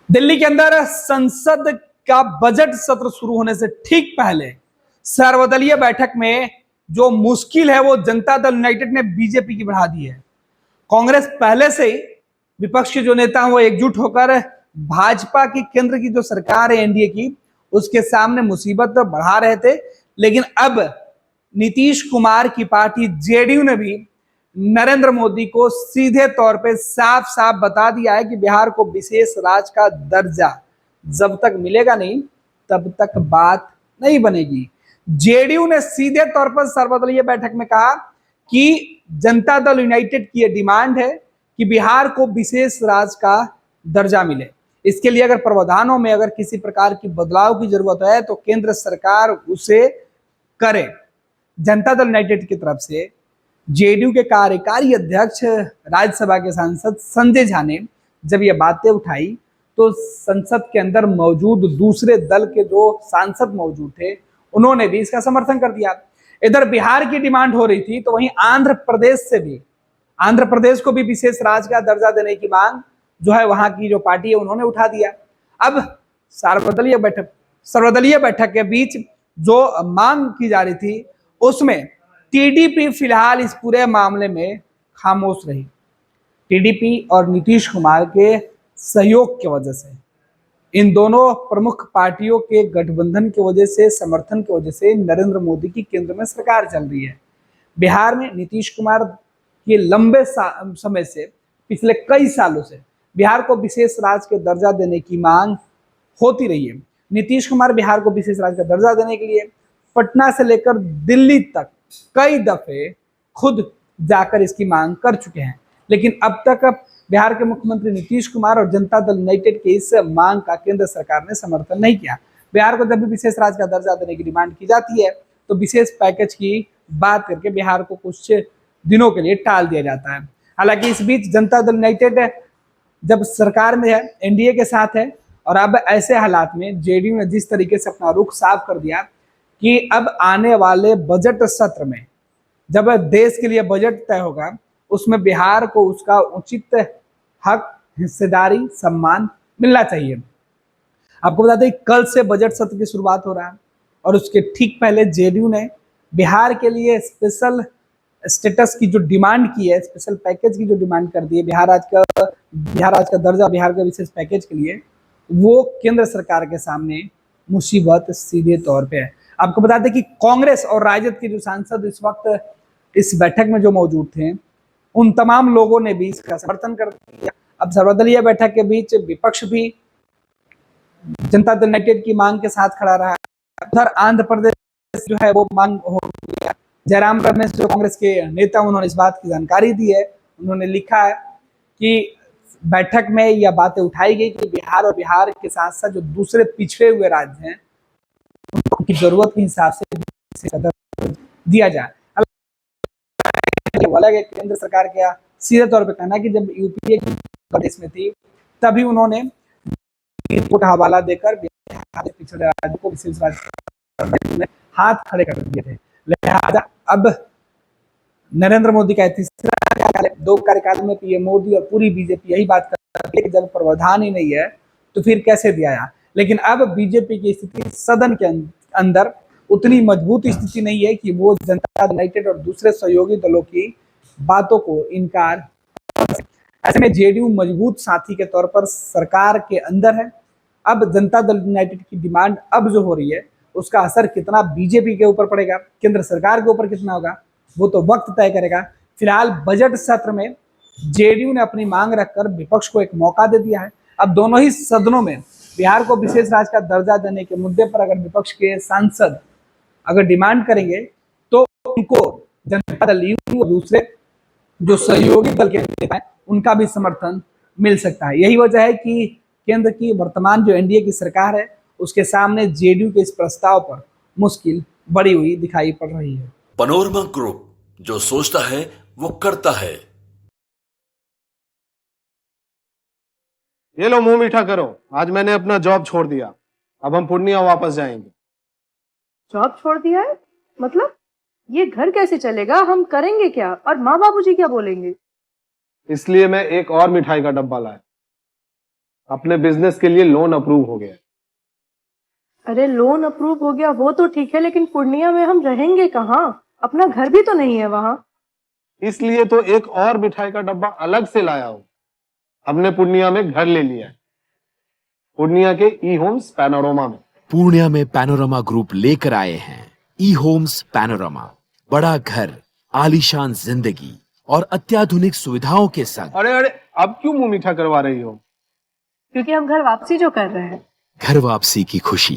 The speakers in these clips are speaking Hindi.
दिल्ली के अंदर संसद का बजट सत्र शुरू होने से ठीक पहले सर्वदलीय बैठक में जो मुश्किल है वो जनता दल यूनाइटेड ने बीजेपी की बढ़ा दी है। कांग्रेस पहले से ही विपक्ष के जो नेता हैं वो एकजुट होकर भाजपा की केंद्र की जो सरकार है एनडीए की उसके सामने मुसीबत बढ़ा रहे थे। लेकिन अब नीतीश कुमार की पार्टी जेडीयू ने भी नरेंद्र मोदी को सीधे तौर पे साफ साफ बता दिया है कि बिहार को विशेष राज्य का दर्जा जब तक मिलेगा नहीं तब तक बात नहीं बनेगी। जेडीयू ने सीधे तौर पर सर्वदलीय बैठक में कहा कि जनता दल यूनाइटेड की यह डिमांड है कि बिहार को विशेष राज्य का दर्जा मिले। इसके लिए अगर प्रावधानों में अगर किसी प्रकार की बदलाव की जरूरत है तो केंद्र सरकार उसे करे। जनता दल यूनाइटेड की तरफ से जेडीयू के कार्यकारी अध्यक्ष राज्यसभा के सांसद संजय झा ने जब ये बातें उठाई तो संसद के अंदर मौजूद दूसरे दल के जो सांसद मौजूद थे उन्होंने भी इसका समर्थन कर दिया। इधर बिहार की डिमांड हो रही थी तो वहीं आंध्र प्रदेश से भी आंध्र प्रदेश को भी विशेष राज्य का दर्जा देने की मांग जो है वहां की जो पार्टी है उन्होंने उठा दिया। अब सर्वदलीय बैठक के बीच जो मांग की जा रही थी उसमें टीडीपी फिलहाल इस पूरे मामले में खामोश रही। टीडीपी और नीतीश कुमार के सहयोग की वजह से इन दोनों प्रमुख पार्टियों के गठबंधन की वजह से समर्थन की वजह से नरेंद्र मोदी की केंद्र में सरकार चल रही है। बिहार में नीतीश कुमार के लंबे समय से पिछले कई सालों से बिहार को विशेष राज्य के दर्जा देने की मांग होती रही है। नीतीश कुमार बिहार को विशेष राज्य का दर्जा देने के लिए पटना से लेकर दिल्ली तक कई दफे खुद जाकर इसकी मांग कर चुके हैं, लेकिन अब तक बिहार के मुख्यमंत्री नीतीश कुमार और जनता दल यूनाइटेड के इस मांग का केंद्र सरकार ने समर्थन नहीं किया। बिहार को जब भी विशेष राज्य का दर्जा देने की डिमांड की जाती है तो विशेष पैकेज की बात करके बिहार को कुछ दिनों के लिए टाल दिया जाता है। हालांकि इस बीच जनता दल यूनाइटेड जब सरकार में है, एनडीए के साथ है, और अब ऐसे हालात में जेडीयू ने जिस तरीके से अपना रुख साफ कर दिया कि अब आने वाले बजट सत्र में जब देश के लिए बजट तय होगा उसमें बिहार को उसका उचित हक, हिस्सेदारी, सम्मान मिलना चाहिए। आपको बता दें कल से बजट सत्र की शुरुआत हो रहा है और उसके ठीक पहले जेडीयू ने बिहार के लिए स्पेशल स्टेटस की जो डिमांड की है, स्पेशल पैकेज की जो डिमांड कर दी है, बिहार राज्य का दर्जा, बिहार के विशेष पैकेज के लिए, वो केंद्र सरकार के सामने मुसीबत सीधे तौर पे है। आपको बता दें कि कांग्रेस और राजद के जो सांसद इस वक्त इस बैठक में जो मौजूद थे उन तमाम लोगों ने भी इसका समर्थन कर दिया। अब सर्वदलीय बैठक के बीच विपक्ष भी जनता दल यूनाइटेड की मांग के साथ खड़ा रहा। उधर आंध्र प्रदेश जो है वो मांग हो गया। जयराम रमेश जो कांग्रेस के नेता उन्होंने इस बात की जानकारी दी है। उन्होंने लिखा है कि बैठक में यह बातें उठाई गई कि बिहार और बिहार के साथ साथ जो दूसरे पिछड़े हुए राज्य हैं उनकी जरूरत के हिसाब से दिया जाए। अलग है केंद्र सरकार का सीधे तौर पे कहना कि जब यूपीए की प्रदेश में थी तभी उन्होंने रिपोर्ट हवाला देकर बिहार पिछड़े राज्यों को विशेष राज्य में हाथ खड़े कर दिए थे। लिहाजा अब नरेंद्र मोदी का तीसरा 2 कार्यकाल में पीएम मोदी और पूरी बीजेपी यही बात करती है कि जब प्रावधान ही नहीं है तो फिर कैसे दिया जाए। लेकिन अब बीजेपी की स्थिति सदन के अंदर उतनी मजबूत स्थिति नहीं है कि वो जनता दल यूनाइटेड और दूसरे सहयोगी दलों की बातों को इनकार। ऐसे में जेडीयू मजबूत साथी के तौर पर सरकार के अंदर है। अब जनता दल यूनाइटेड की डिमांड अब जो हो रही है उसका असर कितना बीजेपी के ऊपर पड़ेगा, केंद्र सरकार के ऊपर कितना होगा, वो तो वक्त तय करेगा। फिलहाल बजट सत्र में जेडीयू ने अपनी मांग रखकर विपक्ष को एक मौका दे दिया है। अब दोनों ही सदनों में बिहार को विशेष राज्य का दर्जा देने के मुद्दे पर अगर विपक्ष के सांसद अगर डिमांड करेंगे तो उनको जनता दल और दूसरे जो सहयोगी दल के नेता हैं उनका भी समर्थन मिल सकता है। यही वजह है कि केंद्र की वर्तमान जो एनडीए की सरकार है उसके सामने जेडीयू के इस प्रस्ताव पर मुश्किल बड़ी हुई दिखाई पड़ रही है। पनोरमा ग्रुप, जो सोचता है वो करता है। ये लो मुंह मीठा करो, आज मैंने अपना जॉब छोड़ दिया। अब हम पूर्णिया वापस जाएंगे। जॉब छोड़ दिया है? मतलब ये घर कैसे चलेगा? हम करेंगे क्या? और माँ बाबूजी क्या बोलेंगे? इसलिए मैं एक और मिठाई का डब्बा लाया। अपने बिजनेस के लिए लोन अप्रूव हो गया है। अरे लोन अप्रूव हो गया वो तो ठीक है, लेकिन पूर्णिया में हम रहेंगे कहाँ? अपना घर भी तो नहीं है वहां। इसलिए तो एक और मिठाई का डब्बा अलग से लाया हूं। हमने पूर्णिया में घर ले लिया है, पूर्णिया के ई होम्स पैनोरमा में। पूर्णिया में पैनोरमा ग्रुप लेकर आए हैं ई होम्स पैनोरमा। बड़ा घर, आलीशान जिंदगी और अत्याधुनिक सुविधाओं के संग। अरे अरे, अब क्यों मुंह मीठा करवा रही हो? क्योंकि हम घर वापसी जो कर रहे हैं। घर वापसी की खुशी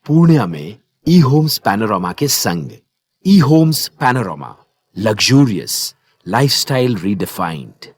पूर्णिया में ई होम्स पैनोरमा के संग। E Homes Panorama, luxurious lifestyle redefined.